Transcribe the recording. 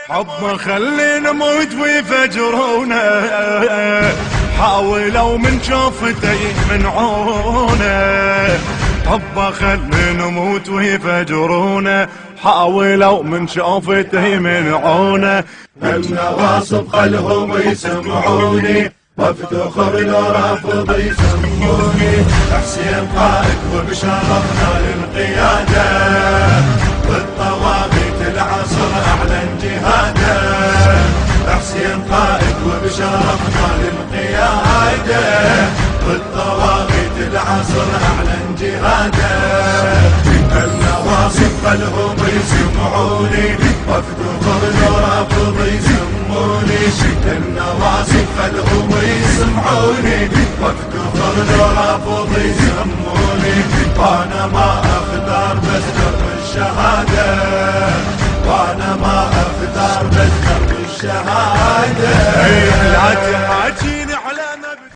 حبه خلي نموت ويفجرونا، حاولوا من شوفته يمنعونا. حبه خلي نموت ويفجرونا، حاولوا من شوفته يمنعونا. النواصب خلهم يسمعوني، وافتخر لو رافض يسموني. حسين قائد وبشرفنا للقيادة، والطواغيت العصر اعلن جهاده. حسين قائد وبشرفنا للقيادة، والطواغيت العصر اعلن جهاده. النواصب خلهم يسمعوني، وافتخر لو رافض يسموني. النواصب خلهم يسمعوني، وافتخر لو رافض يسموني. وانا ما اختار بس درب الشهادة، وانا ما اختار بس درب الشهادة.